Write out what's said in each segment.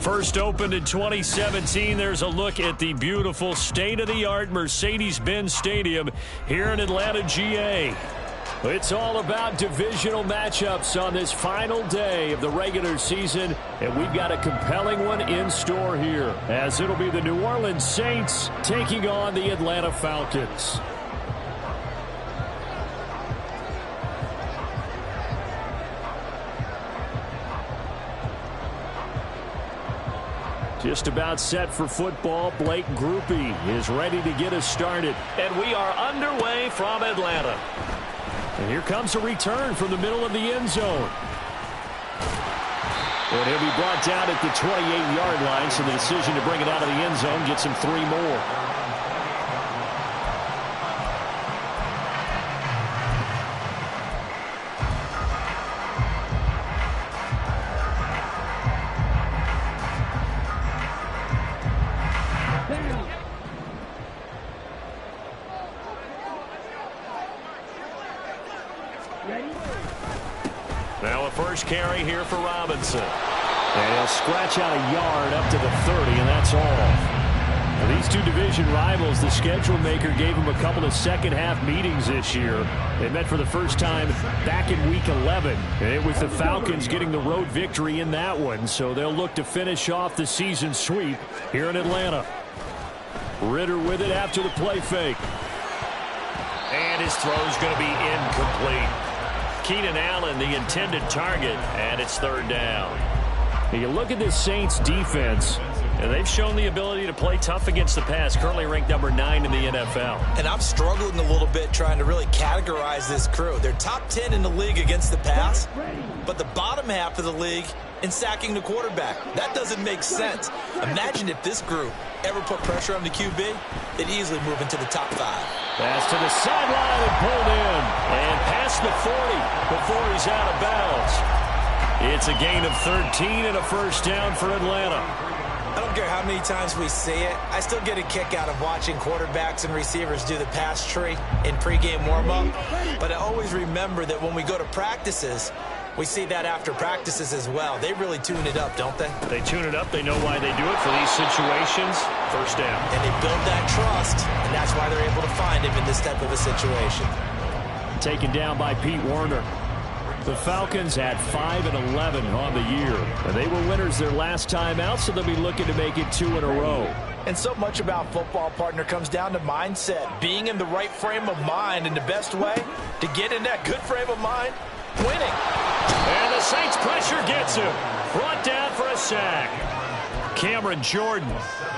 First opened in 2017, there's a look at the beautiful state-of-the-art Mercedes-Benz Stadium here in Atlanta, GA. It's all about divisional matchups on this final day of the regular season, and we've got a compelling one in store here, as it'll be the New Orleans Saints taking on the Atlanta Falcons. Just about set for football. Blake Grupe is ready to get us started. And we are underway from Atlanta. And here comes a return from the middle of the end zone. And he'll be brought down at the 28-yard line, so the decision to bring it out of the end zone gets him 3 more. Now a first carry here for Robinson. And he'll scratch out a yard up to the 30, and that's all. Now, these two division rivals, the schedule maker gave them a couple of second-half meetings this year. They met for the first time back in Week 11. And it was the Falcons getting the road victory in that one, so they'll look to finish off the season sweep here in Atlanta. Ritter with it after the play fake. And his throw's going to be incomplete. Keenan Allen, the intended target, and it's third down. Now you look at this Saints defense, and they've shown the ability to play tough against the pass, currently ranked number 9 in the NFL. And I'm struggling a little bit trying to really categorize this crew. They're top 10 in the league against the pass, but the bottom half of the league in sacking the quarterback. That doesn't make sense. Imagine if this group ever put pressure on the QB, they'd easily move into the top 5. Pass to the sideline and pulled in. And past the 40 before he's out of bounds. It's a gain of 13 and a first down for Atlanta. I don't care how many times we see it. I still get a kick out of watching quarterbacks and receivers do the pass tree in pregame warm-up. But I always remember that when we go to practices, we see that after practices as well. They really tune it up, don't they? They tune it up. They know why they do it for these situations. First down. And they build that trust, and that's why they're able to find him in this type of a situation. Taken down by Pete Werner. The Falcons at 5-11 on the year. And they were winners their last time out, so they'll be looking to make it 2 in a row. And so much about football, partner, comes down to mindset. Being in the right frame of mind, and the best way to get in that good frame of mind, winning. And the Saints pressure gets him. Brought down for a sack. Cameron Jordan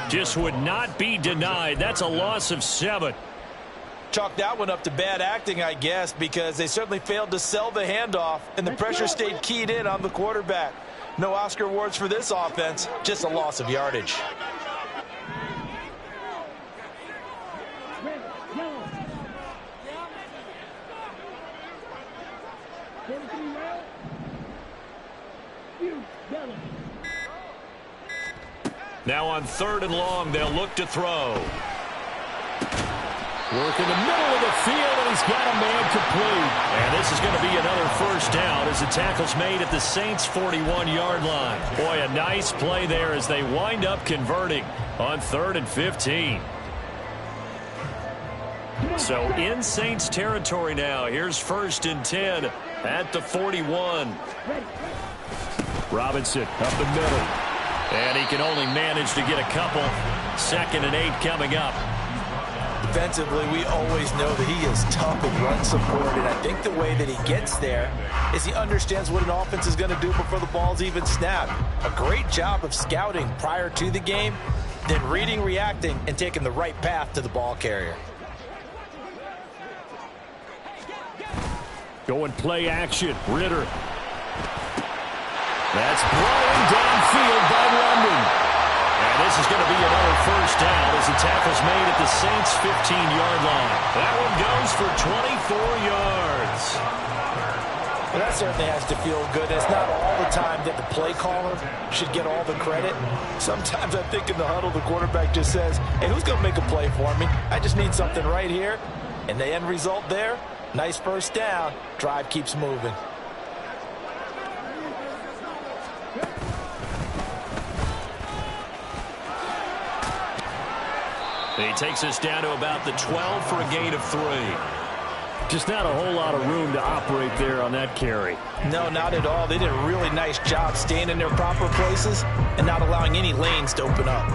just would not be denied. That's a loss of 7. Chalk that one up to bad acting, I guess, because they certainly failed to sell the handoff, and the pressure stayed keyed in on the quarterback. No Oscar awards for this offense, just a loss of yardage. Now on 3rd and long, they'll look to throw. Work in the middle of the field, and he's got a man complete. And this is going to be another first down as the tackle's made at the Saints' 41-yard line. Boy, a nice play there as they wind up converting on 3rd and 15. So in Saints territory now. Here's 1st and 10 at the 41. Robinson up the middle. And he can only manage to get a couple. 2nd and 8 coming up. Defensively, we always know that he is tough in run support, and I think the way that he gets there is he understands what an offense is going to do before the ball's even snapped. A great job of scouting prior to the game, then reading, reacting, and taking the right path to the ball carrier. Going play action. Ritter. That's blown downfield by London. And this is going to be another first down as the tackle's made at the Saints' 15-yard line. That one goes for 24 yards. Well, that certainly has to feel good. It's not all the time that the play caller should get all the credit. Sometimes I think in the huddle, the quarterback just says, hey, who's going to make a play for me? I just need something right here. And the end result there, nice first down. Drive keeps moving. And he takes us down to about the 12 for a gain of 3. Just not a whole lot of room to operate there on that carry. No, not at all. They did a really nice job staying in their proper places and not allowing any lanes to open up.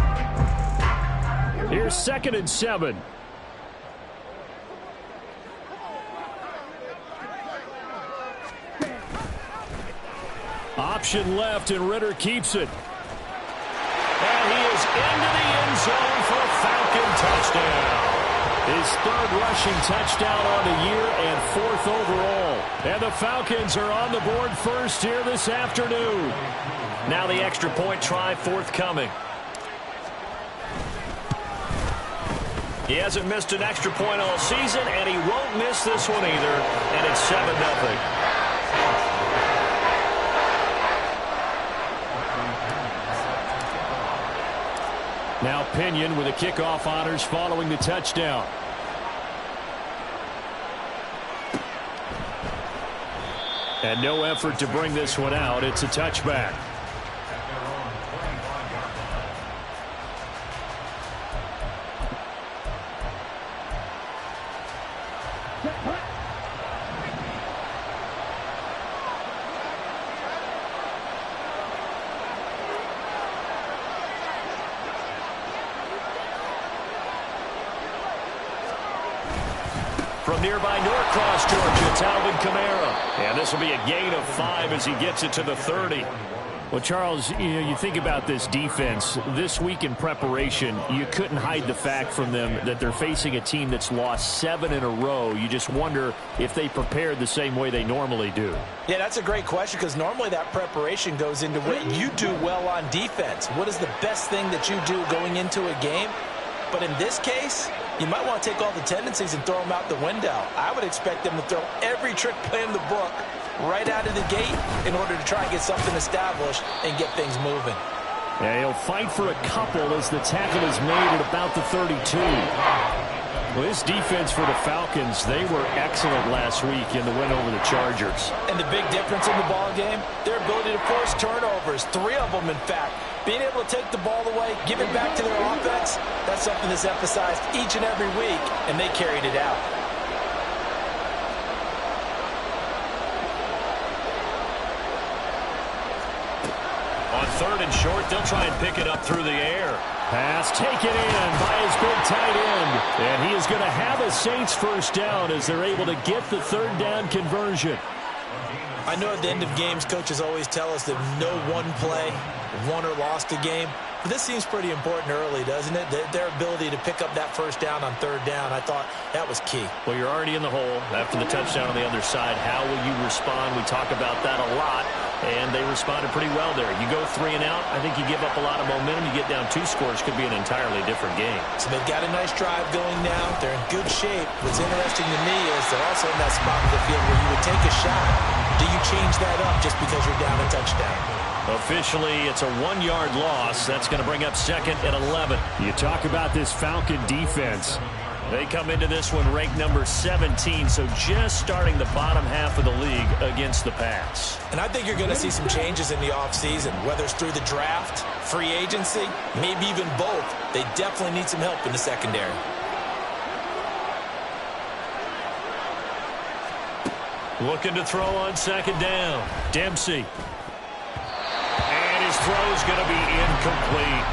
Here's 2nd and 7. Option left, and Ridder keeps it. And he is into the end zone for a Falcon touchdown. His 3rd rushing touchdown on the year and 4th overall. And the Falcons are on the board first here this afternoon. Now the extra point try forthcoming. He hasn't missed an extra point all season, and he won't miss this one either. And it's 7-0. Now Pinion with the kickoff honors following the touchdown. And no effort to bring this one out. It's a touchback. From nearby Norcross, Georgia, it's Alvin Kamara. And this will be a gain of 5 as he gets it to the 30. Well, Charles, you think about this defense. This week in preparation, you couldn't hide the fact from them that they're facing a team that's lost 7 in a row. You just wonder if they prepared the same way they normally do. Yeah, that's a great question because normally that preparation goes into what you do well on defense. What is the best thing that you do going into a game? But in this case, you might want to take all the tendencies and throw them out the window. I would expect them to throw every trick play in the book right out of the gate in order to try and get something established and get things moving. Yeah, he'll fight for a couple as the tackle is made at about the 32. Well, this defense for the Falcons, they were excellent last week in the win over the Chargers. And the big difference in the ball game, their ability to force turnovers, 3 of them in fact. Being able to take the ball away, give it back to their offense, that's something that's emphasized each and every week, and they carried it out. On 3rd and short, they'll try and pick it up through the air. Pass taken in by his big tight end. And he is going to have a Saints first down as they're able to get the 3rd down conversion. I know at the end of games, coaches always tell us that no one play won or lost a game. But this seems pretty important early, doesn't it? Their ability to pick up that first down on 3rd down, I thought that was key. Well, you're already in the hole after the touchdown on the other side. How will you respond? We talk about that a lot, and they responded pretty well there. You go 3 and out, I think you give up a lot of momentum. You get down 2 scores, could be an entirely different game. So they've got a nice drive going now. They're in good shape. What's interesting to me is they're also in that spot of the field where you would take a shot. Do you change that up just because you're down a touchdown? Officially, it's a 1-yard loss. That's going to bring up 2nd and 11. You talk about this Falcon defense. They come into this one ranked number 17, so just starting the bottom half of the league against the pass. And I think you're going to see some changes in the offseason, whether it's through the draft, free agency, maybe even both. They definitely need some help in the secondary. Looking to throw on 2nd down. Dempsey. And his throw's going to be incomplete.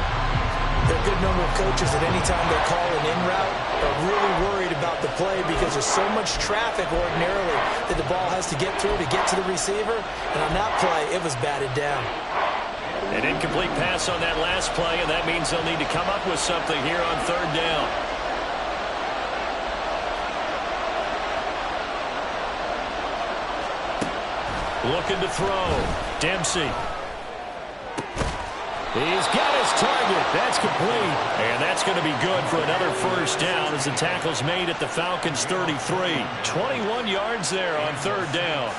There are a good number of coaches that any time they call an in route are really worried about the play because there's so much traffic ordinarily that the ball has to get through to get to the receiver. And on that play, it was batted down. An incomplete pass on that last play, and that means they'll need to come up with something here on 3rd down. Looking to throw. Dempsey. He's got his target. That's complete. And that's going to be good for another first down as the tackle's made at the Falcons' 33. 21 yards there on 3rd down.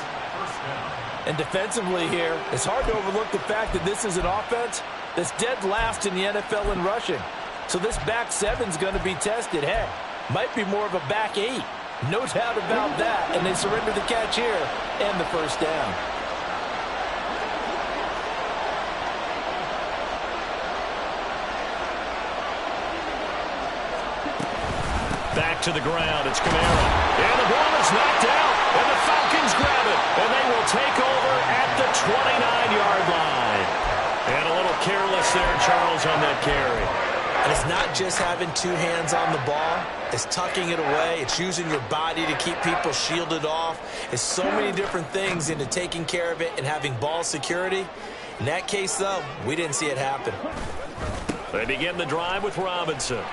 And defensively here, it's hard to overlook the fact that this is an offense that's dead last in the NFL in rushing. So this back 7's going to be tested. Heck, might be more of a back 8. No doubt about that. And they surrender the catch here and the first down. to the ground. It's Kamara. And the ball is knocked out. And the Falcons grab it. And they will take over at the 29-yard line. And a little careless there, Charles, on that carry. And it's not just having two hands on the ball. It's tucking it away. It's using your body to keep people shielded off. It's so many different things into taking care of it and having ball security. In that case, though, we didn't see it happen. They begin the drive with Robinson.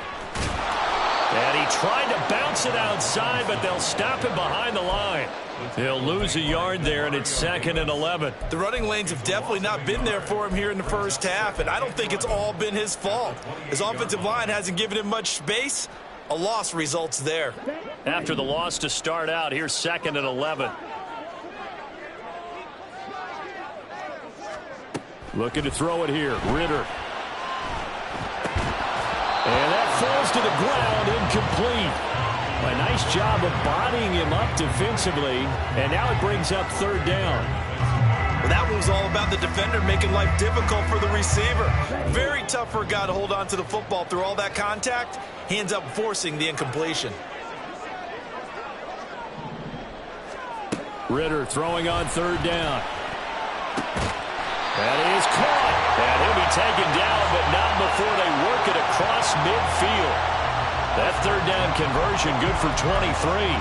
And he tried to bounce it outside, but they'll stop him behind the line. He'll lose a yard there, and it's 2nd and 11. The running lanes have definitely not been there for him here in the first half, and I don't think it's all been his fault. His offensive line hasn't given him much space. A loss results there. After the loss to start out, here's 2nd and 11. Looking to throw it here. Ritter. And that falls to the ground, incomplete. A nice job of bodying him up defensively, and now it brings up 3rd down. Well, that one was all about the defender making life difficult for the receiver. Very tough for a guy to hold on to the football through all that contact. He ends up forcing the incompletion. Ritter throwing on 3rd down. That is caught. And he'll be taken down, but not before they work it across midfield. That 3rd down conversion good for 23.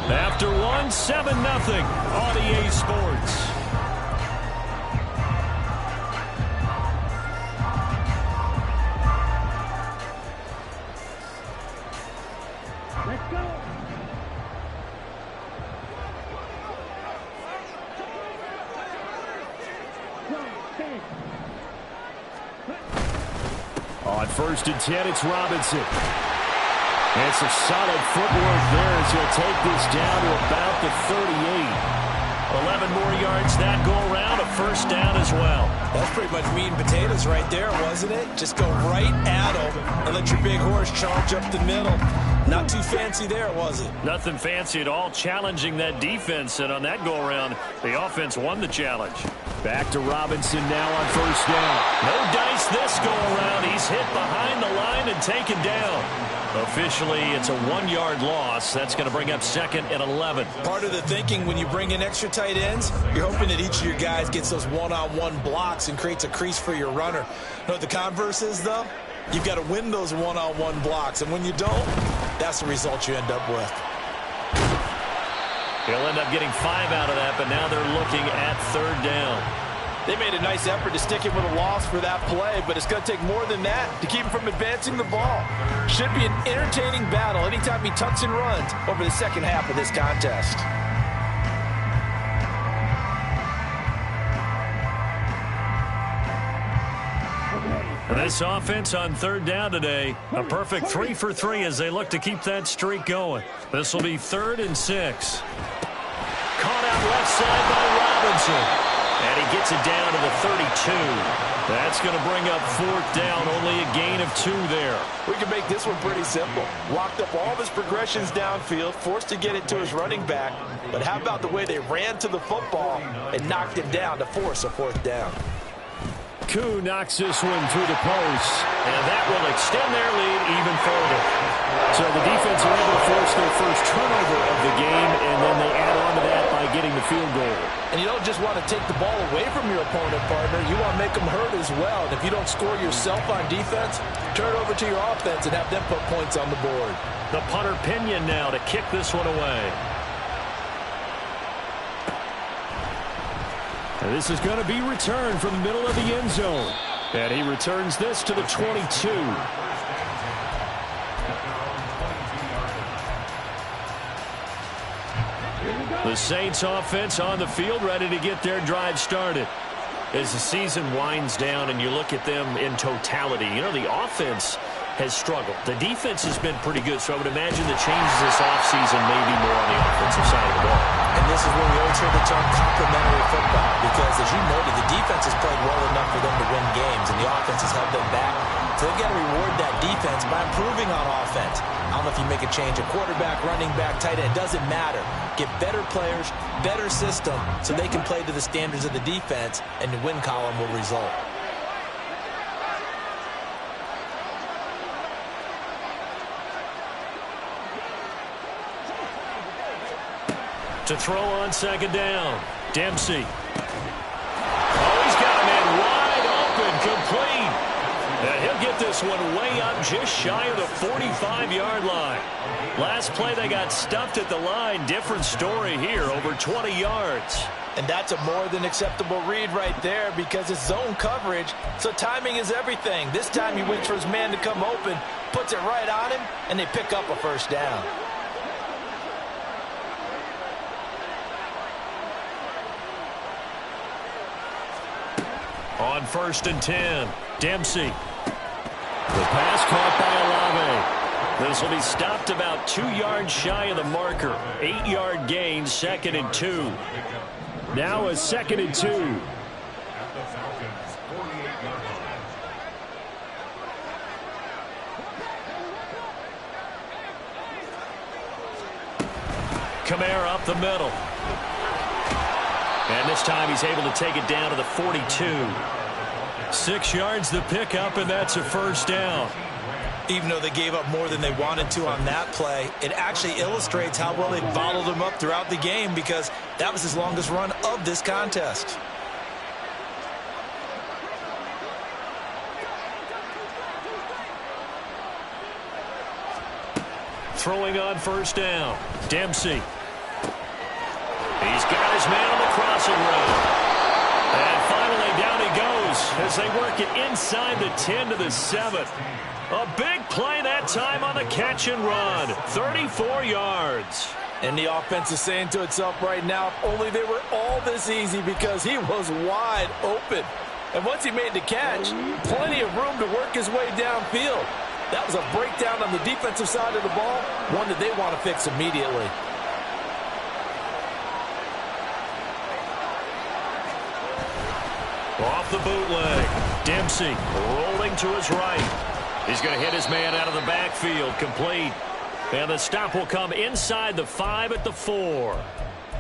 After one, 7-0 on EA Sports. Let's go. On 1st and 10, it's Robinson. And some solid footwork there as he'll take this down to about the 38. 11 more yards that go around, a 1st down as well. That's pretty much meat and potatoes right there, wasn't it? Just go right at him and let your big horse charge up the middle. Not too fancy there, was it? Nothing fancy at all, challenging that defense, and on that go-around, the offense won the challenge. Back to Robinson now on 1st down. No dice this go-around. He's hit behind the line and taken down. Officially, it's a 1-yard loss. That's going to bring up 2nd and 11. Part of the thinking when you bring in extra tight ends, you're hoping that each of your guys gets those one-on-one blocks and creates a crease for your runner. You know what the converse is, though? You've got to win those one-on-one blocks, and when you don't, that's the result you end up with. He'll end up getting 5 out of that, but now they're looking at 3rd down. They made a nice effort to stick him with a loss for that play, but it's going to take more than that to keep him from advancing the ball. Should be an entertaining battle anytime he tucks and runs over the second half of this contest. This offense on 3rd down today, a perfect 3 for 3 as they look to keep that streak going. This will be 3rd and 6. Caught out left side by Robinson. And he gets it down to the 32. That's going to bring up 4th down, only a gain of 2 there. We can make this one pretty simple. Locked up all of his progressions downfield, forced to get it to his running back. But how about the way they ran to the football and knocked him down to force a 4th down? Koo knocks this one through the post. And that will extend their lead even further. So the defense are able to force their first turnover of the game, and then they add on to that by getting the field goal. And you don't just want to take the ball away from your opponent, partner. You want to make them hurt as well. And if you don't score yourself on defense, turn it over to your offense and have them put points on the board. The punter Pinion now to kick this one away. And this is going to be returned from the middle of the end zone. And he returns this to the 22. The Saints offense on the field, ready to get their drive started. As the season winds down and you look at them in totality, you know, the offense has struggled. The defense has been pretty good, so I would imagine the changes this offseason may be more on the offensive side of the ball. And this is where we always hear the term complementary football, because as you noted, the defense has played well enough for them to win games, and the offense has held them back. So they've got to reward that defense by improving on offense. I don't know if you make a change, a quarterback, running back, tight end, it doesn't matter. Get better players, better system, so they can play to the standards of the defense, and the win column will result. To throw on second down. Dempsey. Oh, he's got a man wide open, complete. And he'll get this one way up just shy of the 45-yard line. Last play, they got stuffed at the line. Different story here, over 20 yards. And that's a more than acceptable read right there because it's zone coverage, so timing is everything. This time he waits for his man to come open, puts it right on him, and they pick up a first down. On 1st and 10, Dempsey. The pass caught by Olave. This will be stopped about 2 yards shy of the marker. 8-yard gain, 2nd and 2. Now a 2nd and 2. Kamara up the middle. And this time he's able to take it down to the 42. 6 yards the pickup, and that's a first down. Even though they gave up more than they wanted to on that play, it actually illustrates how well they bottled him up throughout the game because that was his longest run of this contest. Throwing on 1st down, Dempsey. He's got his man on the crossing route. And finally down he goes as they work it inside the 10 to the 7. A big play that time on the catch and run. 34 yards. And the offense is saying to itself right now, if only they were all this easy because he was wide open. And once he made the catch, plenty of room to work his way downfield. That was a breakdown on the defensive side of the ball, one that they want to fix immediately. Off the bootleg. Dempsey rolling to his right. He's going to hit his man out of the backfield. Complete. And the stop will come inside the 5 at the 4.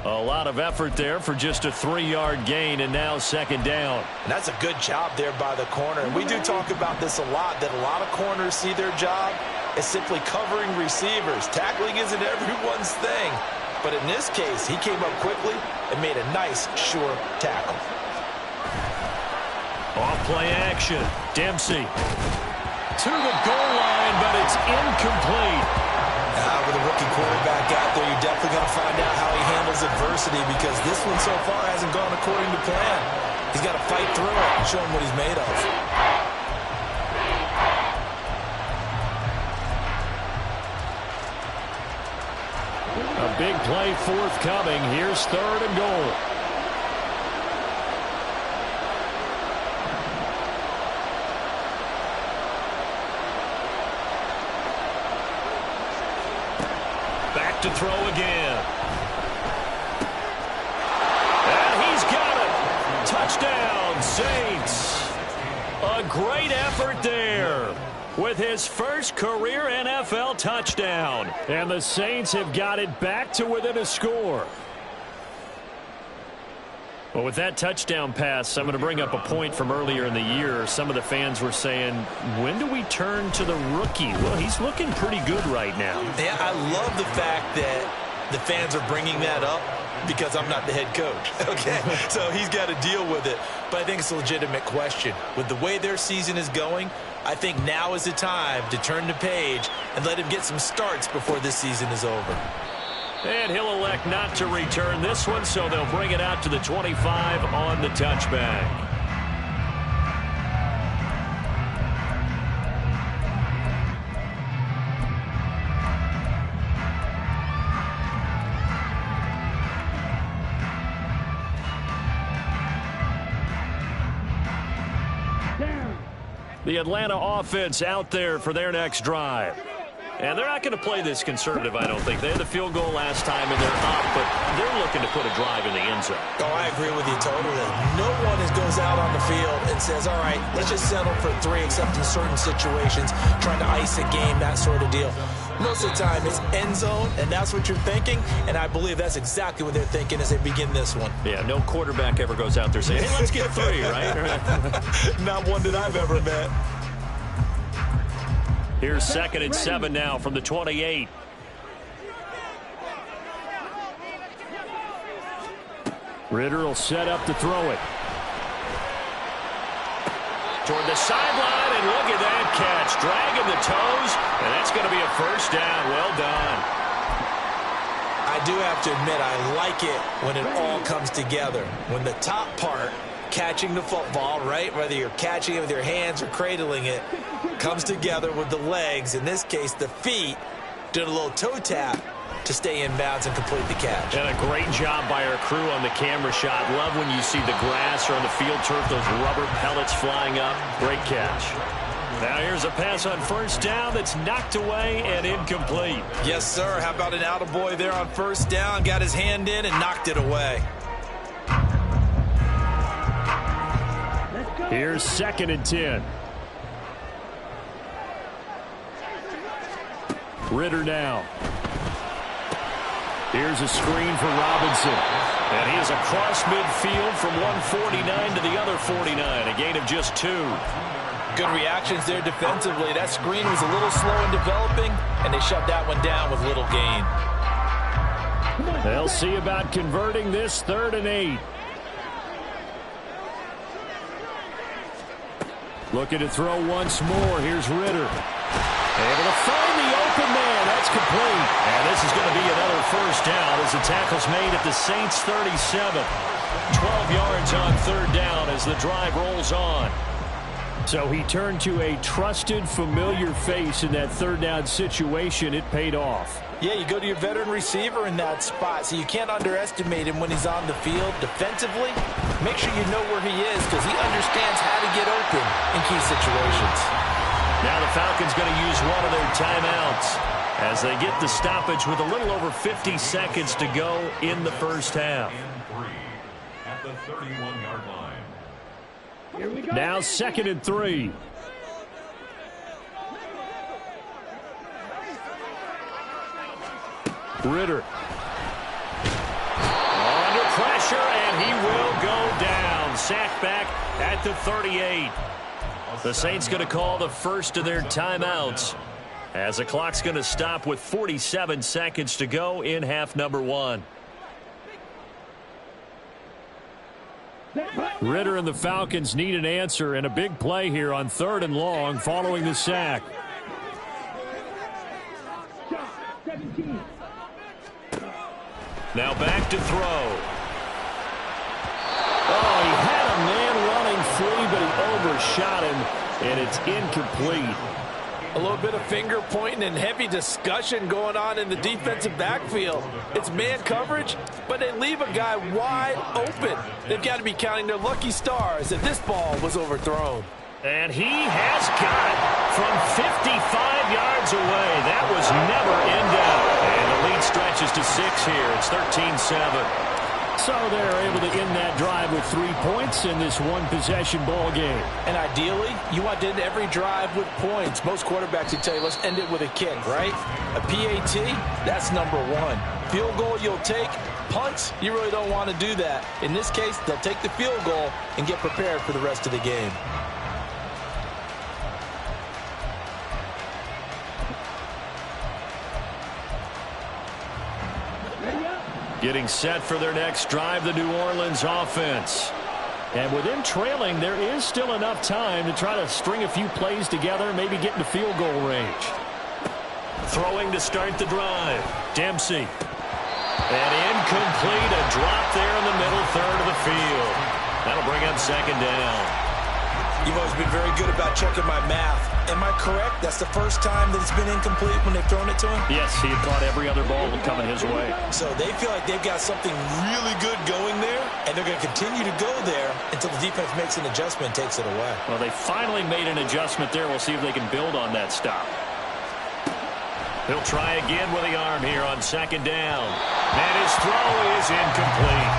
A lot of effort there for just a 3-yard gain, and now 2nd down. And that's a good job there by the corner. And we do talk about this a lot, that a lot of corners see their job as simply covering receivers. Tackling isn't everyone's thing. But in this case, he came up quickly and made a nice, sure tackle. Off-play action. Dempsey to the goal line, but it's incomplete. With a rookie quarterback out there, you're definitely going to find out how he handles adversity because this one so far hasn't gone according to plan. He's got to fight through it and show him what he's made of. A big play forthcoming. Here's 3rd and goal. To throw again. And he's got it. Touchdown, Saints. A great effort there with his first career NFL touchdown. And the Saints have got it back to within a score. Well, with that touchdown pass, I'm going to bring up a point from earlier in the year. Some of the fans were saying, when do we turn to the rookie? Well, he's looking pretty good right now. Yeah, I love the fact that the fans are bringing that up because I'm not the head coach, okay? So he's got to deal with it. But I think it's a legitimate question. With the way their season is going, I think now is the time to turn the page and let him get some starts before this season is over. And he'll elect not to return this one, so they'll bring it out to the 25 on the touchback. The Atlanta offense out there for their next drive. And they're not going to play this conservative, I don't think. They had the field goal last time, and they're up, but they're looking to put a drive in the end zone. Oh, I agree with you totally. No one goes out on the field and says, all right, let's just settle for 3, except in certain situations, trying to ice a game, that sort of deal. Most of the time, it's end zone, and that's what you're thinking, and I believe that's exactly what they're thinking as they begin this one. Yeah, no quarterback ever goes out there saying, hey, let's get 3, right? Not one that I've ever met. Here's 2nd and 7 now from the 28. Ritter will set up to throw it. Toward the sideline, and look at that catch. Dragging the toes, and that's going to be a first down. Well done. I do have to admit, I like it when it all comes together. When the top part, catching the football, right, whether you're catching it with your hands or cradling it, comes together with the legs, in this case the feet, doing a little toe tap to stay in bounds and complete the catch. And a great job by our crew on the camera shot. Love when you see the grass or on the field turf, those rubber pellets flying up. Great catch. Now here's a pass on first down that's knocked away and incomplete. Yes, sir. How about an attaboy there on first down? Got his hand in and knocked it away. Here's 2nd and 10. Ritter now. Here's a screen for Robinson. And he is across midfield from 149 to the other 49. A gain of just 2. Good reactions there defensively. That screen was a little slow in developing, and they shut that one down with little gain. They'll see about converting this 3rd and 8. Looking to throw once more. Here's Ritter. Able to find the open man. That's complete. And this is going to be another first down as the tackle's made at the Saints 37. 12 yards on 3rd down as the drive rolls on. So he turned to a trusted, familiar face in that 3rd down situation. It paid off. Yeah, you go to your veteran receiver in that spot, so you can't underestimate him when he's on the field. Defensively, make sure you know where he is because he understands how to get open in key situations. Now the Falcons going to use one of their timeouts as they get the stoppage with a little over 50 seconds to go in the first half. At the 31-yard line. Now 2nd and 3. Ritter. Under pressure, and he will go down. Sacked back at the 38. The Saints going to call the first of their timeouts as the clock's going to stop with 47 seconds to go in half number 1. Ritter and the Falcons need an answer and a big play here on 3rd and long following the sack. Now back to throw. Oh, he had a man running free, but he overshot him, and it's incomplete. A little bit of finger pointing and heavy discussion going on in the defensive backfield. It's man coverage, but they leave a guy wide open. They've got to be counting their lucky stars that this ball was overthrown. And he has got from 55 yards away. That was never in doubt. And the lead stretches to 6 here. It's 13-7. So they're able to end that drive with 3 points in this one-possession ball game. And ideally, you want to end every drive with points. Most quarterbacks would tell you, let's end it with a kick, right? A PAT, that's number 1. Field goal you'll take. Punts, you really don't want to do that. In this case, they'll take the field goal and get prepared for the rest of the game. Getting set for their next drive, the New Orleans offense. And with them trailing, there is still enough time to try to string a few plays together, maybe get into field goal range. Throwing to start the drive. Dempsey. And incomplete. A drop there in the middle third of the field. That'll bring up 2nd down. You've always been very good about checking my math. Am I correct? That's the first time that it's been incomplete when they've thrown it to him? Yes, he had thought every other ball would come in his way. So they feel like they've got something really good going there, and they're going to continue to go there until the defense makes an adjustment and takes it away. Well, they finally made an adjustment there. We'll see if they can build on that stop. He'll try again with the arm here on 2nd down. And his throw is incomplete.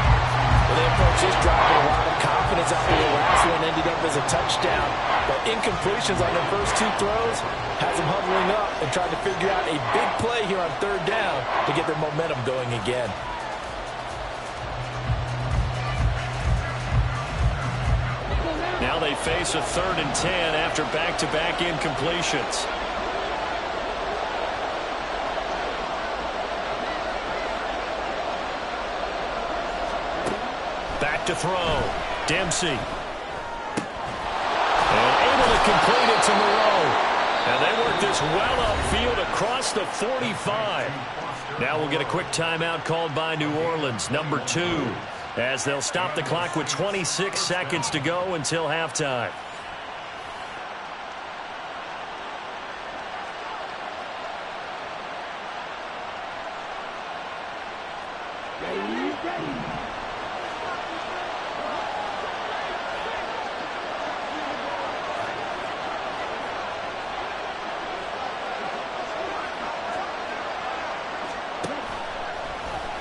Well, they approached this drive with a lot of confidence after the last one ended up as a touchdown. But incompletions on their first 2 throws has them huddling up and trying to figure out a big play here on 3rd down to get their momentum going again. Now they face a 3rd and 10 after back-to-back incompletions. to throw. Dempsey. And able to complete it to Moreau. And they work this well upfield across the 45. Now we'll get a quick timeout called by New Orleans, number 2, as they'll stop the clock with 26 seconds to go until halftime.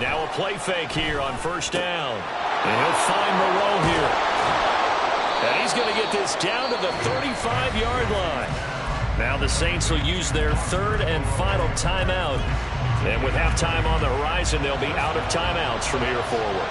Now a play fake here on first down. And he'll find Moreau here. And he's going to get this down to the 35-yard line. Now the Saints will use their third and final timeout. And with halftime on the horizon, they'll be out of timeouts from here forward.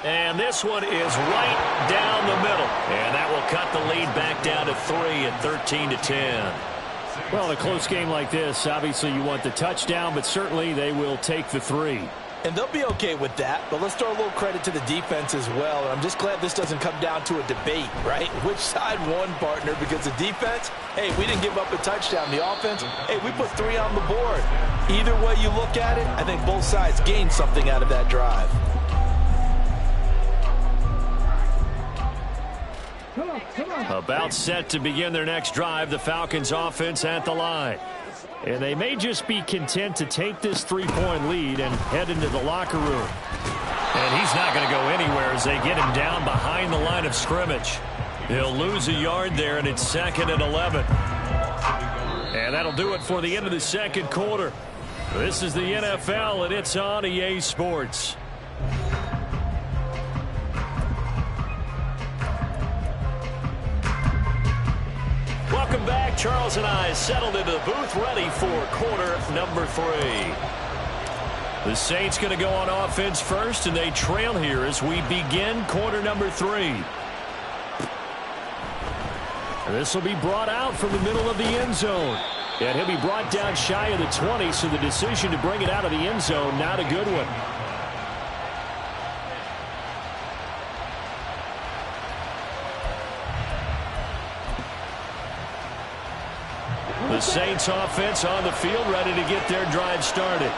And this one is right down the middle. And that will cut the lead back down to 3 at 13-10. Well, in a close game like this, obviously you want the touchdown, but certainly they will take the 3. And they'll be okay with that, but let's throw a little credit to the defense as well. And I'm just glad this doesn't come down to a debate, right? Which side won, partner? Because the defense, hey, we didn't give up a touchdown. The offense, hey, we put 3 on the board. Either way you look at it, I think both sides gained something out of that drive. About set to begin their next drive, the Falcons offense at the line. And they may just be content to take this 3-point lead and head into the locker room. And he's not going to go anywhere as they get him down behind the line of scrimmage. He'll lose a yard there, and it's 2nd and 11. And that'll do it for the end of the second quarter. This is the NFL, and it's on EA Sports. Welcome back. Charles and I settled into the booth, ready for quarter number 3. The Saints going to go on offense first, and they trail here as we begin quarter number 3. This will be brought out from the middle of the end zone. And he'll be brought down shy of the 20, so the decision to bring it out of the end zone, not a good one. The Saints offense on the field, ready to get their drive started.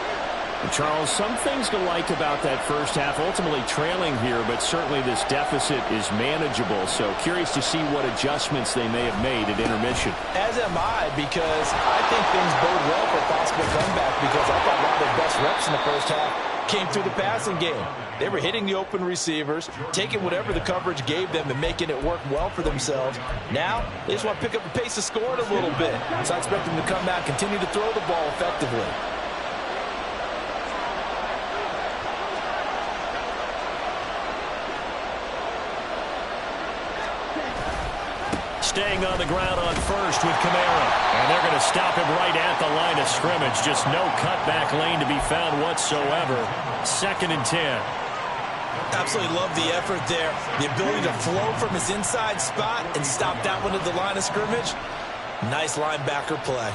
And Charles, some things to like about that first half, ultimately trailing here, but certainly this deficit is manageable. So curious to see what adjustments they may have made at intermission. As am I, because I think things bode well for a possible comeback, because I thought a lot of their best reps in the first half came through the passing game. They were hitting the open receivers, taking whatever the coverage gave them and making it work well for themselves. Now, they just want to pick up the pace of scoring a little bit. So I expect them to come back, continue to throw the ball effectively. Staying on the ground on first with Kamara. And they're going to stop him right at the line of scrimmage. Just no cutback lane to be found whatsoever. 2nd and 10. Absolutely love the effort there. The ability to flow from his inside spot and stop that one at the line of scrimmage. Nice linebacker play.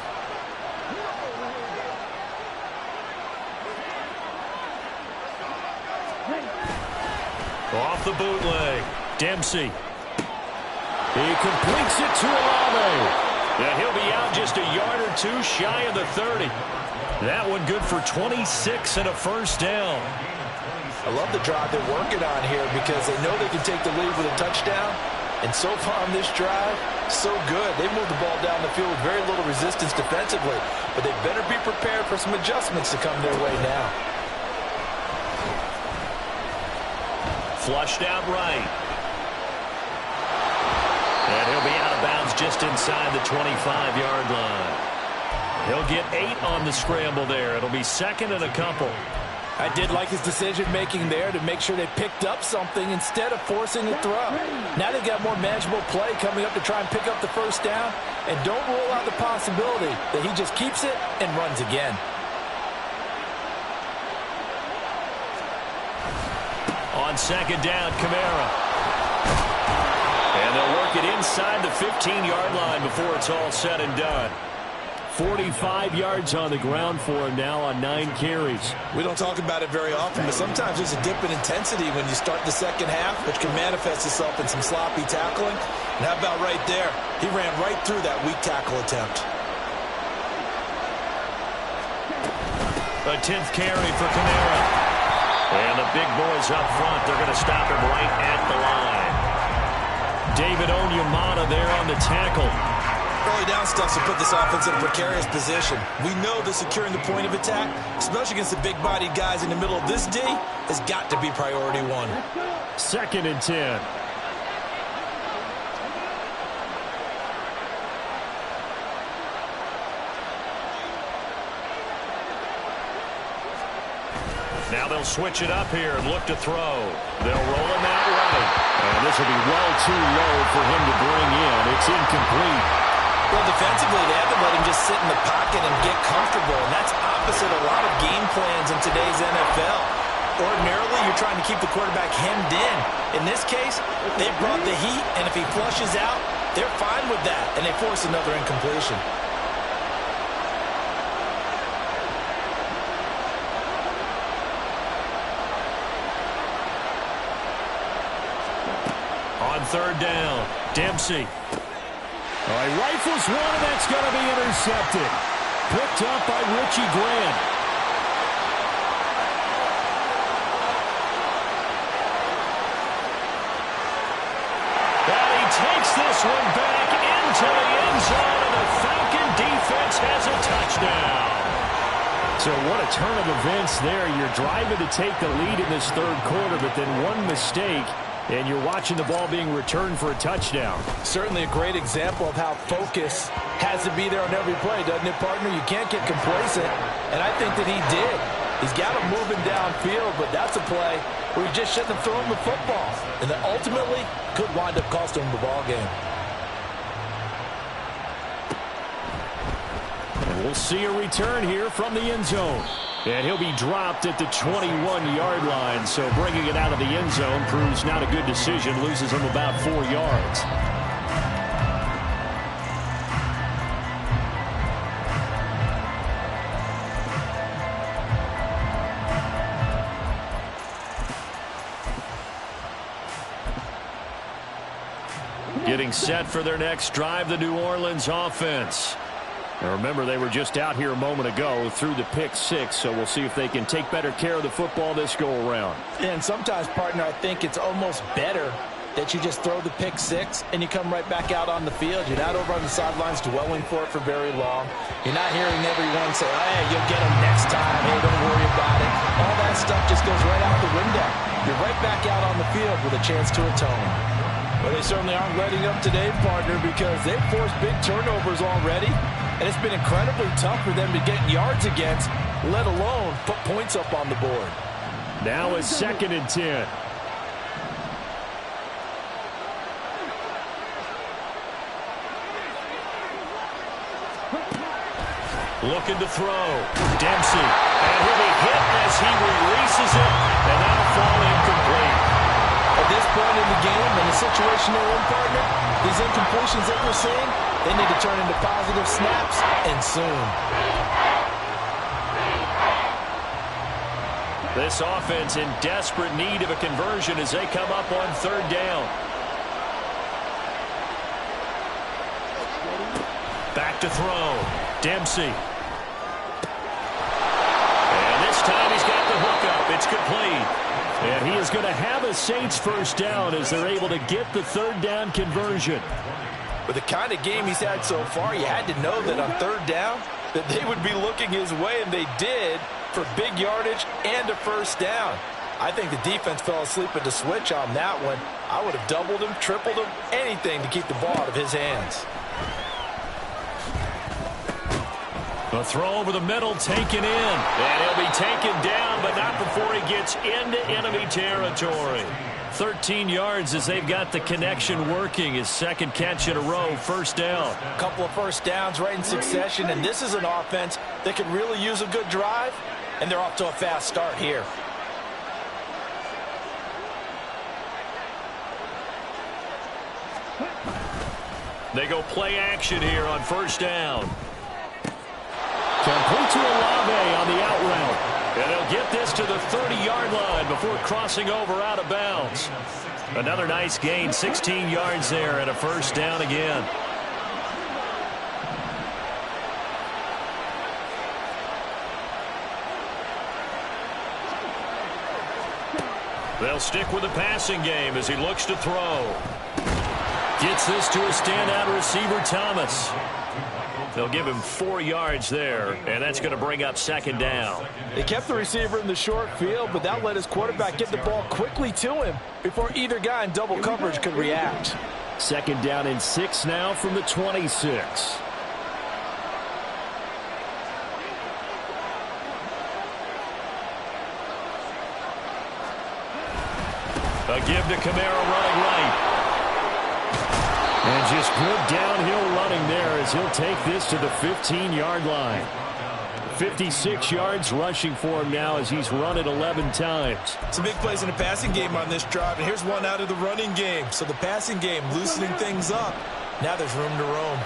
Off the bootleg. Dempsey. He completes it to Olave. And he'll be out just a yard or 2 shy of the 30. That one good for 26 and a first down. I love the drive they're working on here because they know they can take the lead with a touchdown. And so far on this drive, so good. They moved the ball down the field with very little resistance defensively. But they better be prepared for some adjustments to come their way now. Flushed out right. And he'll be out of bounds just inside the 25-yard line. He'll get 8 on the scramble there. It'll be 2nd and a couple. I did like his decision-making there to make sure they picked up something instead of forcing a throw. Now they've got more manageable play coming up to try and pick up the first down. And don't rule out the possibility that he just keeps it and runs again. On 2nd down, Kamara. And they'll work it inside the 15-yard line before it's all said and done. 45 yards on the ground for him now on 9 carries. We don't talk about it very often, but sometimes there's a dip in intensity when you start the second half, which can manifest itself in some sloppy tackling. And how about right there? He ran right through that weak tackle attempt. A 10th carry for Kamara. And the big boys up front, they're going to stop him right at the line. David Onyemata there on the tackle. Early down stuff to put this offense in a precarious position. We know that securing the point of attack, especially against the big-bodied guys in the middle of this D, has got to be priority one. 2nd and 10. Now they'll switch it up here and look to throw. They'll roll him out right. And this will be well too low for him to bring in. It's incomplete. Well, defensively, they haven't let him just sit in the pocket and get comfortable, and that's opposite a lot of game plans in today's NFL. Ordinarily, you're trying to keep the quarterback hemmed in. In this case, they brought the heat, and if he flushes out, they're fine with that, and they force another incompletion. On 3rd down, Dempsey. All right, rifles one, and that's going to be intercepted. Picked up by Richie Grant. And he takes this one back into the end zone, and the Falcon defense has a touchdown. So what a turn of events there. You're driving to take the lead in this 3rd quarter, but then one mistake, and you're watching the ball being returned for a touchdown. Certainly a great example of how focus has to be there on every play, doesn't it, partner? You can't get complacent, and I think that he did. He's got him moving downfield, but that's a play where he just shouldn't have thrown the football, and that ultimately could wind up costing him the ball game. And we'll see a return here from the end zone. And he'll be dropped at the 21-yard line, so bringing it out of the end zone proves not a good decision, loses him about 4 yards. Getting set for their next drive, the New Orleans offense. Now remember, they were just out here a moment ago through the pick 6, so we'll see if they can take better care of the football this go-around. And sometimes, partner, I think it's almost better that you just throw the pick 6 and you come right back out on the field. You're not over on the sidelines dwelling for it for very long. You're not hearing everyone say, oh, hey, you'll get them next time. Hey, don't worry about it. All that stuff just goes right out the window. You're right back out on the field with a chance to atone. Well, they certainly aren't letting up today, partner, because they've forced big turnovers already. And it's been incredibly tough for them to get yards against, let alone put points up on the board. Now it's 2nd and 10. Looking to throw. Dempsey. And he'll be hit as he releases it, and that'll fall incomplete. At this point in the game, in the situation they're in, partner, these incompletions that we're seeing, they need to turn into positive snaps, and soon. This offense in desperate need of a conversion as they come up on 3rd down. Back to throw. Dempsey. And this time he's got the hook up. It's complete. And he is going to have a Saints first down as they're able to get the 3rd down conversion. With the kind of game he's had so far, you had to know that on 3rd down that they would be looking his way, and they did, for big yardage and a first down. I think the defense fell asleep at the switch on that one. I would have doubled him, tripled him, anything to keep the ball out of his hands. A throw over the middle, taken in. And he'll be taken down, but not before he gets into enemy territory. 13 yards as they've got the connection working. His 2nd catch in a row, first down. A couple of first downs right in succession, and this is an offense that could really use a good drive, and they're off to a fast start here. They go play action here on first down. Complete to Olave on the out route. And he'll get this to the 30-yard line before crossing over out of bounds. Another nice gain, 16 yards there, and a first down again. They'll stick with the passing game as he looks to throw. Gets this to a standout receiver, Thomas. They'll give him 4 yards there, and that's going to bring up second down. They kept the receiver in the short field, but that let his quarterback get the ball quickly to him before either guy in double coverage could react. Second down and 6 now from the 26. A give to Kamara running right. And just good downhill running there as he'll take this to the 15-yard line. 56 yards rushing for him now as he's run it 11 times. Some big plays in the passing game on this drive, and here's one out of the running game. So the passing game loosening things up. Now there's room to roam.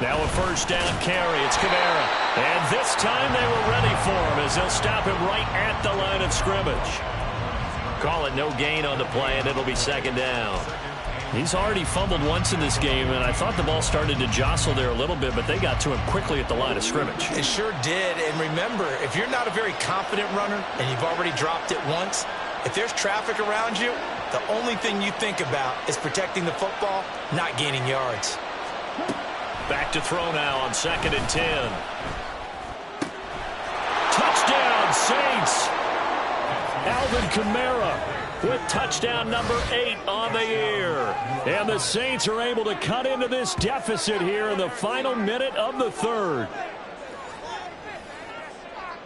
Now a first down carry. It's Kamara. And this time they were ready for him as they'll stop him right at the line of scrimmage. Call it no gain on the play, and it'll be second down. He's already fumbled once in this game, and I thought the ball started to jostle there a little bit, but they got to him quickly at the line of scrimmage. It sure did. And remember, if you're not a very confident runner and you've already dropped it once, if there's traffic around you, the only thing you think about is protecting the football, not gaining yards. Back to throw now on 2nd and 10. Touchdown, Saints! Alvin Kamara with touchdown number 8 on the year. And the Saints are able to cut into this deficit here in the final minute of the third.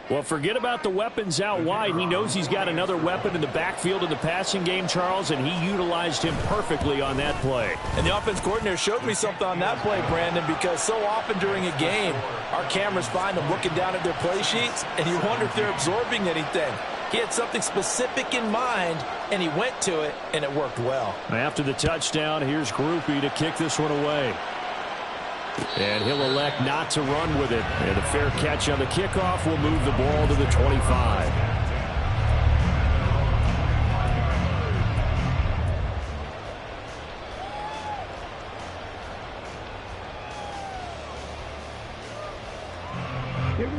Well, forget about the weapons out wide. He knows he's got another weapon in the backfield in the passing game, Charles, and he utilized him perfectly on that play. And the offense coordinator showed me something on that play, Brandon, because so often during a game, our cameras find them looking down at their play sheets, and you wonder if they're absorbing anything. He had something specific in mind, and he went to it, and it worked well. After the touchdown, here's Grupe to kick this one away. And he'll elect not to run with it. And a fair catch on the kickoff will move the ball to the 25.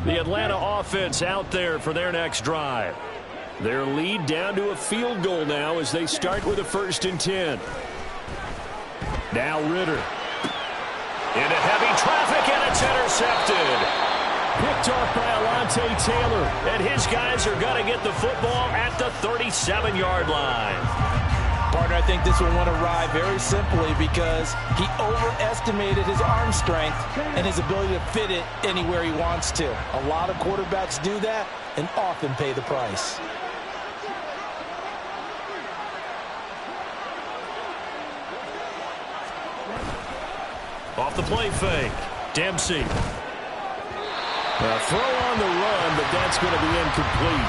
The Atlanta offense out there for their next drive. Their lead down to a field goal now as they start with a 1st and 10. Now Ritter. Into heavy traffic, and it's intercepted. Picked off by Alontae Taylor. And his guys are going to get the football at the 37-yard line. Partner, I think this one went awry very simply because he overestimated his arm strength and his ability to fit it anywhere he wants to. A lot of quarterbacks do that and often pay the price. Off the play fake, Dempsey. A throw on the run, but that's going to be incomplete.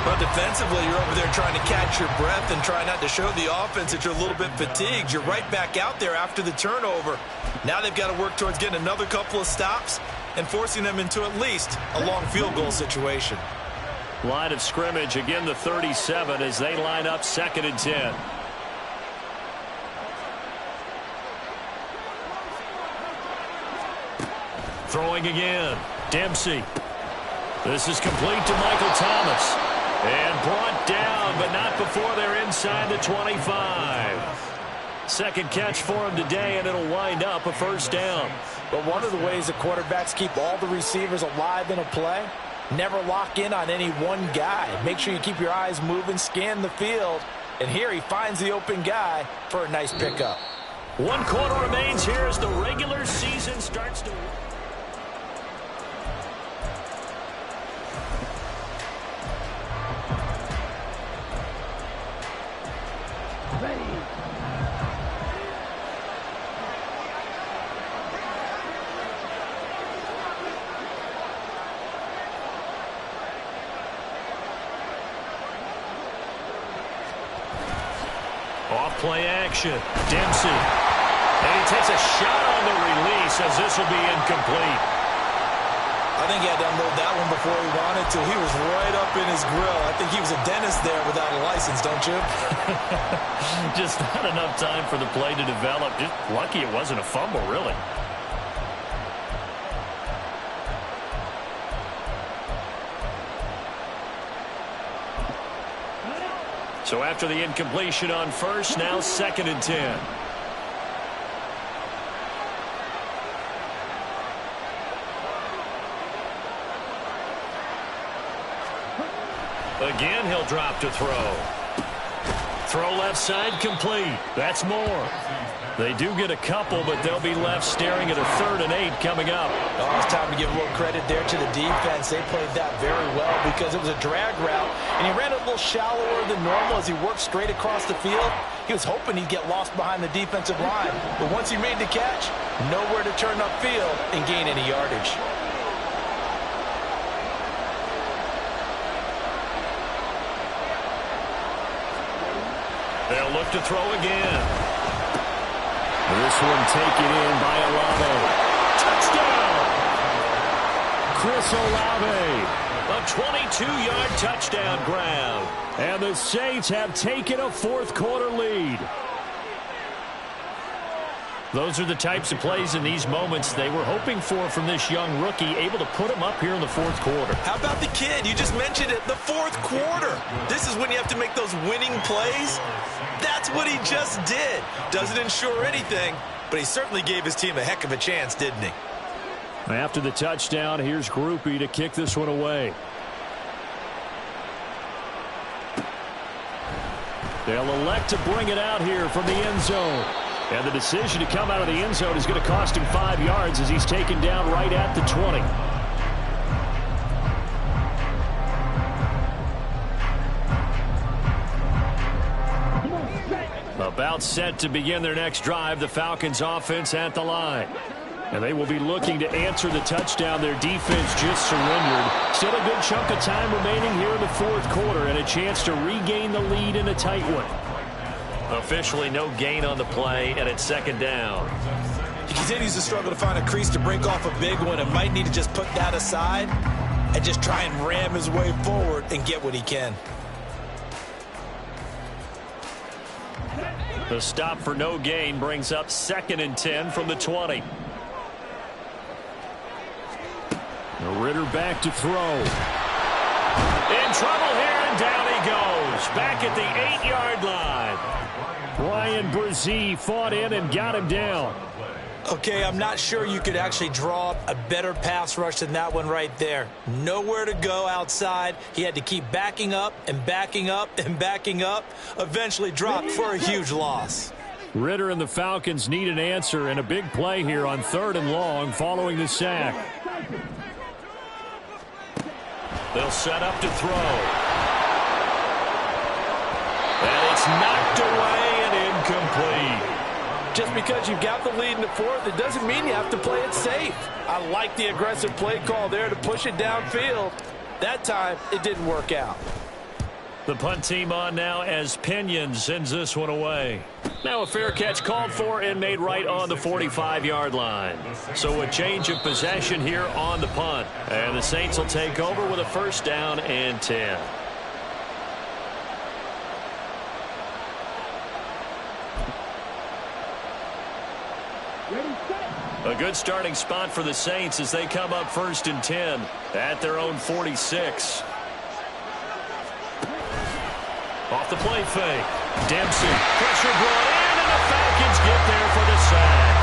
But defensively, you're over there trying to catch your breath and try not to show the offense that you're a little bit fatigued. You're right back out there after the turnover. Now they've got to work towards getting another couple of stops and forcing them into at least a long field goal situation. Line of scrimmage, again the 37 as they line up 2nd and 10. Throwing again, Dempsey. This is complete to Michael Thomas. And brought down, but not before they're inside the 25. Second catch for him today, and it'll wind up a first down. But one of the ways that quarterbacks keep all the receivers alive in a play, never lock in on any one guy. Make sure you keep your eyes moving, scan the field. And here he finds the open guy for a nice pickup. 1 quarter remains here as the regular season starts to... Off play action. Dempsey. And he takes a shot on the release as this will be incomplete. I think he had to unload that one before he wanted to. He was right up in his grill. I think he was a dentist there without a license, don't you? Just not enough time for the play to develop. Just lucky it wasn't a fumble, really. So after the incompletion on first, now 2nd and 10. Again, he'll drop to throw. Throw left side complete. That's more. They do get a couple, but they'll be left staring at a 3rd and 8 coming up. Oh, it's time to give a little credit there to the defense. They played that very well because it was a drag route, and he ran a little shallower than normal as he worked straight across the field. He was hoping he'd get lost behind the defensive line, but once he made the catch, nowhere to turn upfield and gain any yardage. They'll look to throw again. This one taken in by Olave. Touchdown! Chris Olave. A 22-yard touchdown grab. And the Saints have taken a 4th quarter lead. Those are the types of plays in these moments they were hoping for from this young rookie, able to put him up here in the 4th quarter. How about the kid? You just mentioned it, the 4th quarter. This is when you have to make those winning plays. That's what he just did. Doesn't ensure anything, but he certainly gave his team a heck of a chance, didn't he? After the touchdown, here's Grupe to kick this one away. They'll elect to bring it out here from the end zone. And the decision to come out of the end zone is going to cost him 5 yards as he's taken down right at the 20. About set to begin their next drive, the Falcons offense at the line. And they will be looking to answer the touchdown their defense just surrendered. Still a good chunk of time remaining here in the 4th quarter and a chance to regain the lead in a tight one. Officially no gain on the play, and it's 2nd down. He continues to struggle to find a crease to break off a big one and might need to just put that aside and just try and ram his way forward and get what he can. The stop for no gain brings up 2nd and 10 from the 20. Ritter back to throw. In trouble here, and down he goes. Back at the 8-yard line. Ryan Brzee fought in and got him down. Okay, I'm not sure you could actually draw up a better pass rush than that one right there. Nowhere to go outside. He had to keep backing up and backing up and backing up. Eventually dropped for a huge loss. Ritter and the Falcons need an answer and a big play here on 3rd and long following the sack. They'll set up to throw. And it's knocked away and incomplete. Just because you've got the lead in the 4th, it doesn't mean you have to play it safe. I like the aggressive play call there to push it downfield. That time, it didn't work out. The punt team on now as Pinion sends this one away. Now a fair catch called for and made right on the 45-yard line. So a change of possession here on the punt. And the Saints will take over with a 1st down and 10. A good starting spot for the Saints as they come up 1st and 10 at their own 46. Off the play fake. Dempsey. Pressure brought in, and the Falcons get there for the sack.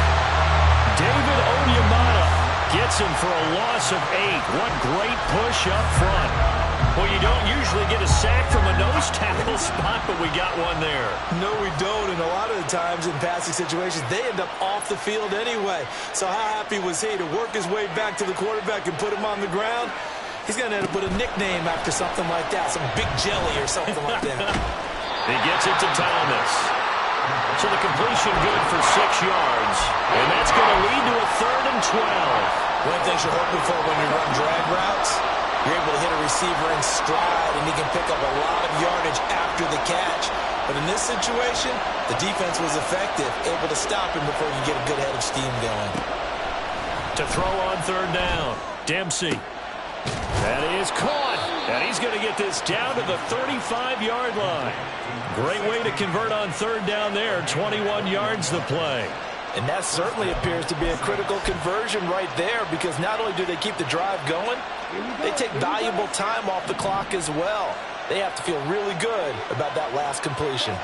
David Onyemata gets him for a loss of 8. What great push up front. Well, you don't usually get a sack from a nose tackle spot, but we got one there. No, we don't, and a lot of the times in passing situations, they end up off the field anyway. So how happy was he to work his way back to the quarterback and put him on the ground? He's going to end up with a nickname after something like that, some Big Jelly or something like that. He gets it to Thomas. So the completion good for 6 yards, and that's going to lead to a 3rd and 12. One thing you're hoping for when you run drag routes, you're able to hit a receiver in stride, and he can pick up a lot of yardage after the catch. But in this situation, the defense was effective, able to stop him before he could get a good head of steam going. To throw on third down, Dempsey. That is caught, and he's going to get this down to the 35-yard line. Great way to convert on third down there, 21 yards the play. And that certainly appears to be a critical conversion right there, because not only do they keep the drive going, they take valuable time off the clock as well. They have to feel really good about that last completion.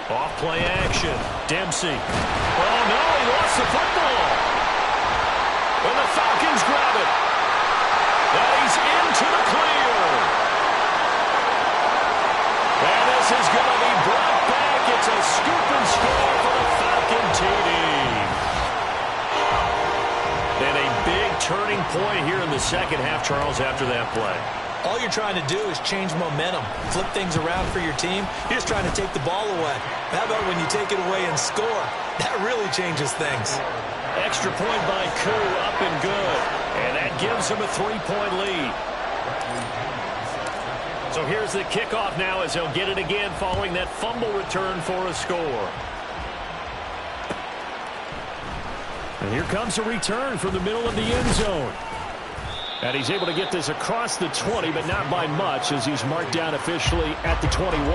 Off play action, Dempsey. Oh no, he lost the football. And the Falcons grab it. And he's into the clear. And this is going to be brought back. It's a scoop and score for the Falcon TD. And a big turning point here in the second half, Charles, after that play. All you're trying to do is change momentum, flip things around for your team. You're just trying to take the ball away. How about when you take it away and score? That really changes things. Extra point by Koo, up and good. And that gives him a 3-point lead. So here's the kickoff now as he'll get it again following that fumble return for a score. And here comes a return from the middle of the end zone. And he's able to get this across the 20, but not by much, as he's marked down officially at the 21.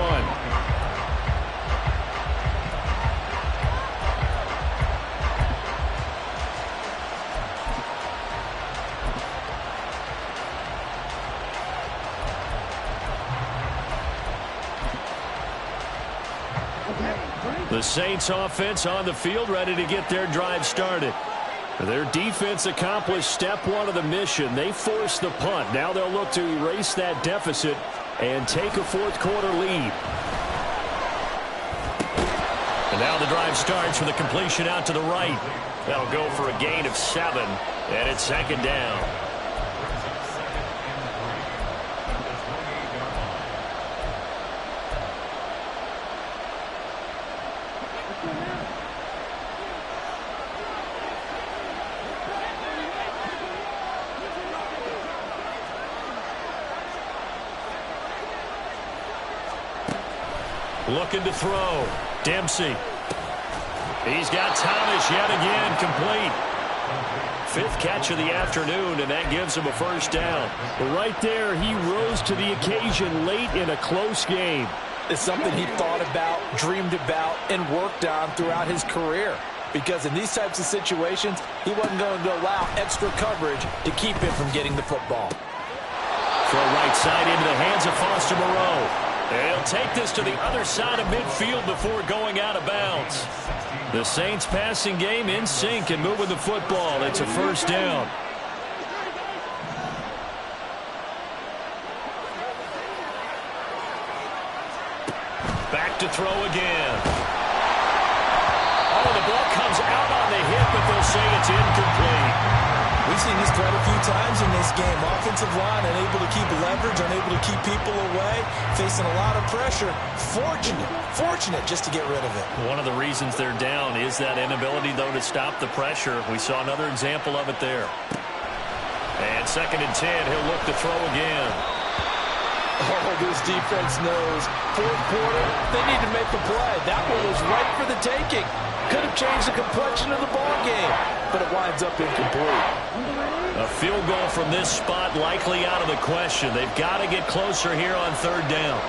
The Saints offense on the field, ready to get their drive started. Their defense accomplished step one of the mission. They forced the punt. Now they'll look to erase that deficit and take a fourth-quarter lead. And now the drive starts with a completion out to the right. That'll go for a gain of 7, and it's second down. Looking to throw. Dempsey. He's got Thomas yet again, complete. 5th catch of the afternoon, and that gives him a first down. Right there, he rose to the occasion late in a close game. It's something he thought about, dreamed about, and worked on throughout his career. Because in these types of situations, he wasn't going to allow extra coverage to keep him from getting the football. Throw right side into the hands of Foster Moreau. And he'll take this to the other side of midfield before going out of bounds. The Saints passing game in sync and moving the football. It's a first down. Back to throw again. Oh, the ball comes out on the hip, but they'll say it's incomplete. We've seen this quite a few times in this game. Offensive line unable to keep leverage, unable to keep people away, facing a lot of pressure. Fortunate just to get rid of it. One of the reasons they're down is that inability, though, to stop the pressure. We saw another example of it there. And 2nd and 10, he'll look to throw again. Oh, this defense knows. 4th quarter, they need to make the play. That one was right for the taking. Could have changed the complexion of the ball game, but it winds up incomplete. A field goal from this spot likely out of the question. They've got to get closer here on third down.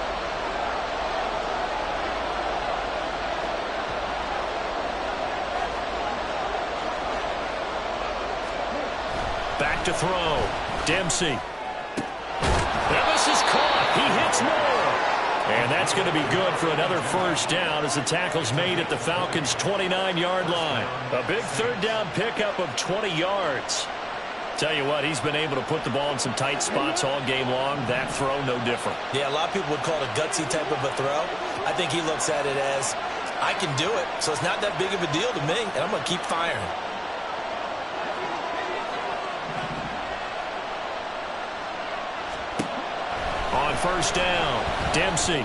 Back to throw. Dempsey. And this is caught. He hits more. And that's going to be good for another first down as the tackle's made at the Falcons' 29-yard line. A big third down pickup of 20 yards. Tell you what, he's been able to put the ball in some tight spots all game long. That throw, no different. Yeah, a lot of people would call it a gutsy type of a throw. I think he looks at it as, I can do it, so it's not that big of a deal to me, and I'm going to keep firing. On first down, Dempsey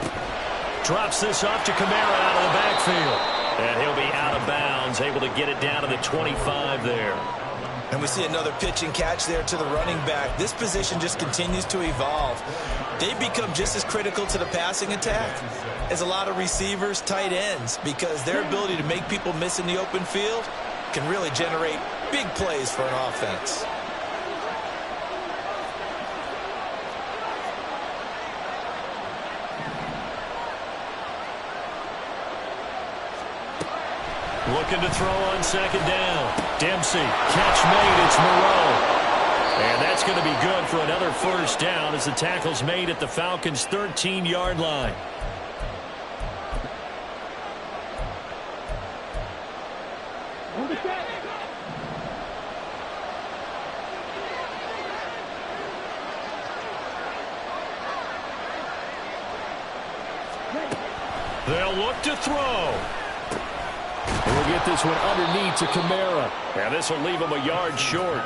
drops this off to Kamara out of the backfield. And he'll be out of bounds, able to get it down to the 25 there. And we see another pitch and catch there to the running back. This position just continues to evolve. They become just as critical to the passing attack as a lot of receivers, tight ends, because their ability to make people miss in the open field can really generate big plays for an offense. Looking to throw on second down. Dempsey, catch made, it's Moreau. And that's going to be good for another first down as the tackle's made at the Falcons' 13-yard line. They'll look to throw. We'll get this one underneath to Kamara. And this will leave him a yard short.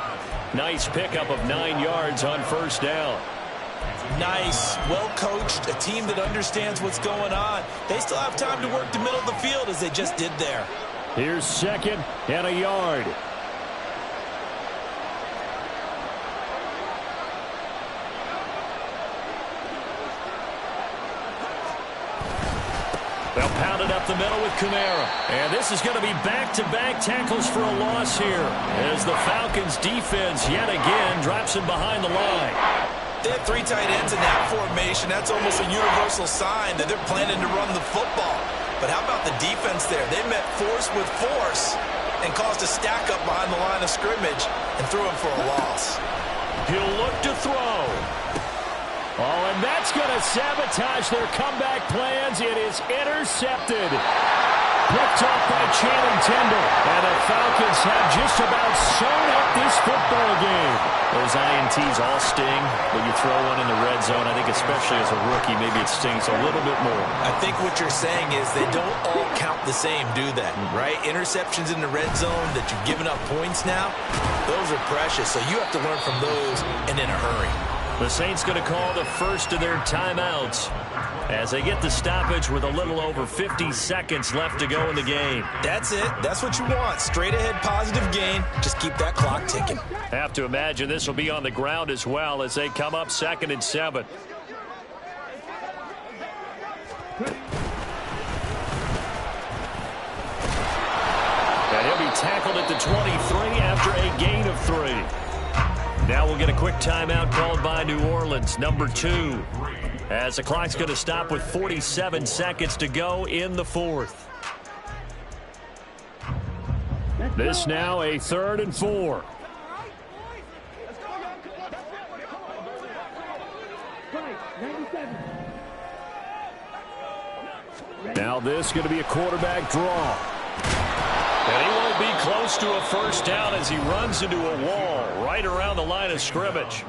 Nice pickup of 9 yards on first down. Nice, well coached, a team that understands what's going on. They still have time to work the middle of the field as they just did there. Here's second and a yard. They'll pound it up the middle with Kamara. And this is going to be back-to-back tackles for a loss here as the Falcons defense yet again drops him behind the line. They have 3 tight ends in that formation. That's almost a universal sign that they're planning to run the football. But how about the defense there? They met force with force and caused a stack up behind the line of scrimmage and threw him for a loss. He'll look to throw. Oh, and that's going to sabotage their comeback plans. It is intercepted. Picked off by Channing Tindall. And the Falcons have just about sewn up this football game. Those INTs all sting, but you throw one in the red zone. I think especially as a rookie, maybe it stings a little bit more. I think what you're saying is they don't all count the same, do they? Right? Interceptions in the red zone that you've given up points now, those are precious. So you have to learn from those and in a hurry. The Saints going to call the first of their timeouts as they get the stoppage with a little over 50 seconds left to go in the game. That's it. That's what you want. Straight ahead positive gain. Just keep that clock ticking. Have to imagine this will be on the ground as well as they come up 2nd and 7. And he'll be tackled at the 23 after a gain of 3. Now we'll get a quick timeout called by New Orleans, number 2. As the clock's going to stop with 47 seconds to go in the 4th. This now a 3rd and 4. Now this is going to be a quarterback draw. And he won't be close to a first down as he runs into a wall right around the line of scrimmage.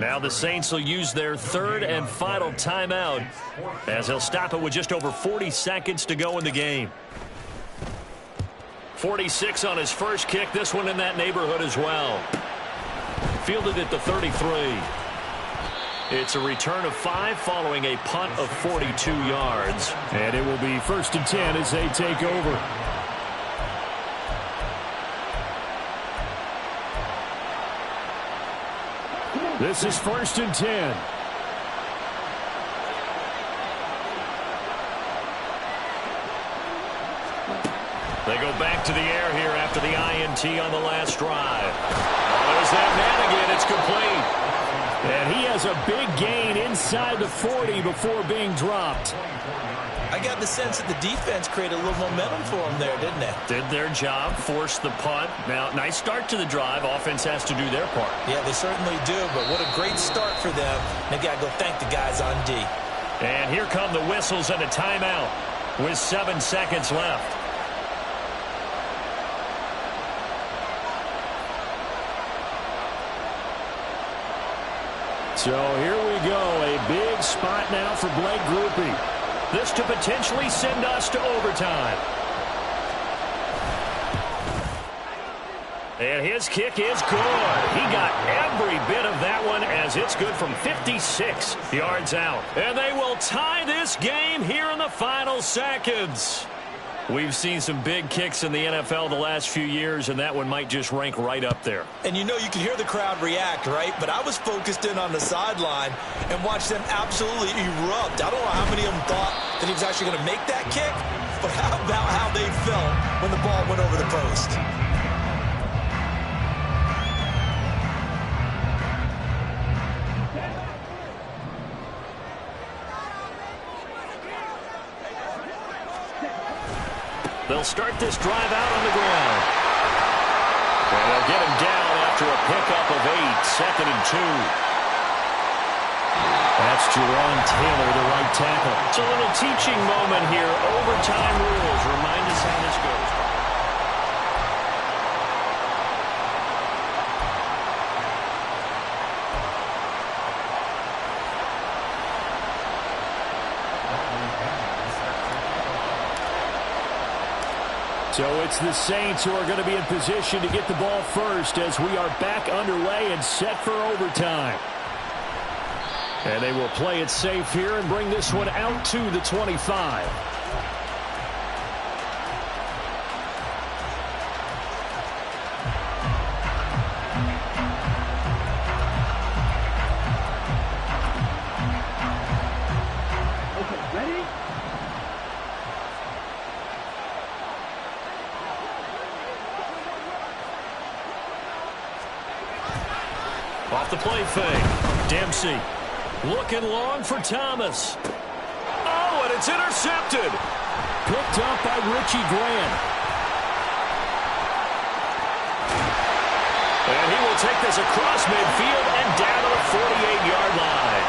Now the Saints will use their 3rd and final timeout as they'll stop it with just over 40 seconds to go in the game. 46 on his first kick. This one in that neighborhood as well. Fielded at the 33. It's a return of 5 following a punt of 42 yards. And it will be 1st and 10 as they take over. This is 1st and 10. They go back to the air here after the INT on the last drive. Oh, there's that man again. It's complete. And he has a big gain inside the 40 before being dropped. I got the sense that the defense created a little momentum for them there, didn't they? Did their job, forced the punt. Now, nice start to the drive. Offense has to do their part. Yeah, they certainly do, but what a great start for them. They got to go thank the guys on D. And here come the whistles and a timeout with 7 seconds left. So here we go, a big spot now for Blake Grupe. This to potentially send us to overtime. And his kick is good. He got every bit of that one as it's good from 56 yards out. And they will tie this game here in the final seconds. We've seen some big kicks in the NFL the last few years, and that one might just rank right up there. And you know you can hear the crowd react, right? But I was focused in on the sideline and watched them absolutely erupt. I don't know how many of them thought that he was actually going to make that kick, but how about how they felt when the ball went over the post? They'll start this drive out on the ground. And they'll get him down after a pickup of 8, 2nd and 2. That's Jerron Taylor, the right tackle. It's a little teaching moment here. Overtime rules. Remind us how this goes. So it's the Saints who are going to be in position to get the ball first as we are back underway and set for overtime. And they will play it safe here and bring this one out to the 25. Off the play fake. Dempsey looking long for Thomas. Oh, and it's intercepted. Picked up by Richie Grant. And he will take this across midfield and down to the 48-yard line.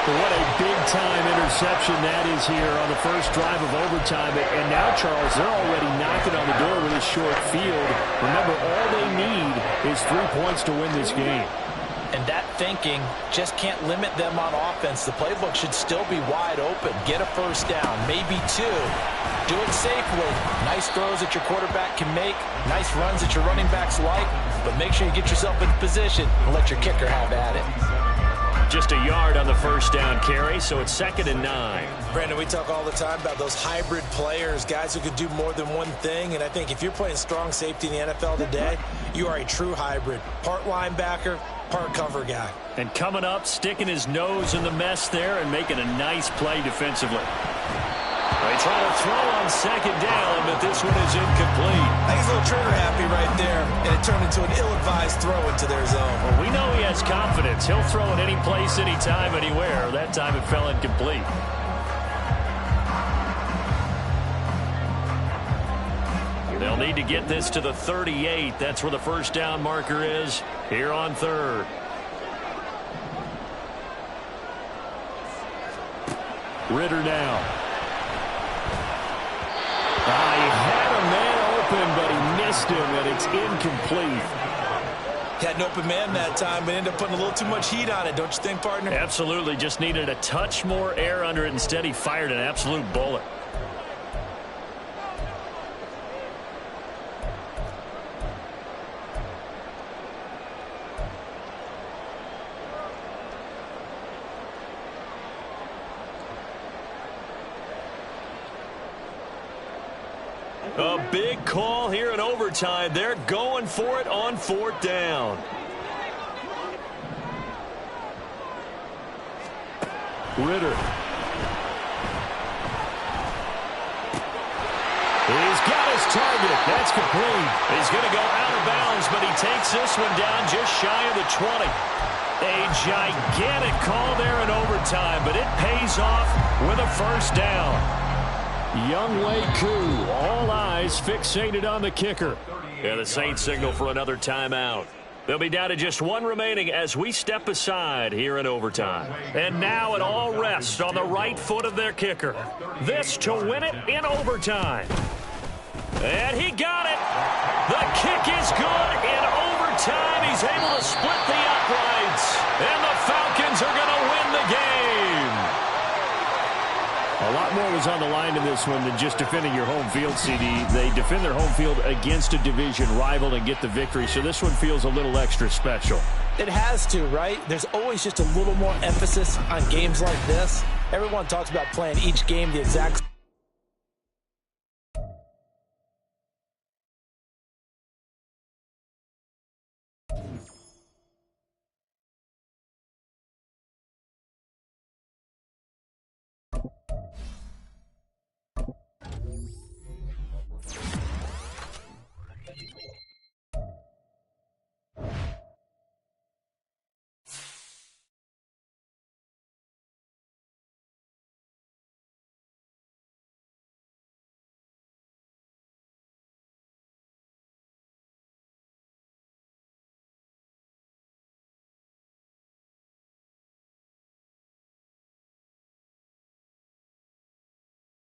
What a big-time interception that is here on the first drive of overtime. And now, Charles, they're already knocking on the door with this short field. Remember, all they need is 3 points to win this game. And that thinking just can't limit them on offense. The playbook should still be wide open. Get a first down, maybe 2. Do it safely. Nice throws that your quarterback can make. Nice runs that your running backs like. But make sure you get yourself in position and let your kicker have at it. Just a yard on the first down carry, so it's 2nd and 9. Brandon, we talk all the time about those hybrid players, guys who could do more than one thing. And I think if you're playing strong safety in the NFL today, you are a true hybrid. Part linebacker, part cover guy. And coming up, sticking his nose in the mess there and making a nice play defensively. They try to throw on 2nd down, but this one is incomplete. I think he's a little trigger happy right there, and it turned into an ill-advised throw into their zone. Well, we know he has confidence. He'll throw it any place, anytime, anywhere. That time it fell incomplete. They'll need to get this to the 38. That's where the first down marker is here on 3rd. Ritter now. He had a man open, but he missed him, and it's incomplete. Had an open man that time, but ended up putting a little too much heat on it, don't you think, partner? Absolutely. Just needed a touch more air under it. Instead, he fired an absolute bullet. A big call here in overtime. They're going for it on 4th down. Ritter. He's got his target. That's complete. He's going to go out of bounds, but he takes this one down just shy of the 20. A gigantic call there in overtime, but it pays off with a first down. Younghoe Koo, all eyes fixated on the kicker. Yeah, the Saints signal for another timeout. They'll be down to just one remaining as we step aside here in overtime. And now it all rests on the right foot of their kicker. This to win it in overtime. And he got it. The kick is good in overtime. He's able to split the uprights. And the Falcons are going to win the game. A lot more was on the line in this one than just defending your home field, CD. They defend their home field against a division rival and get the victory, so this one feels a little extra special. It has to, right? There's always just a little more emphasis on games like this. Everyone talks about playing each game the exact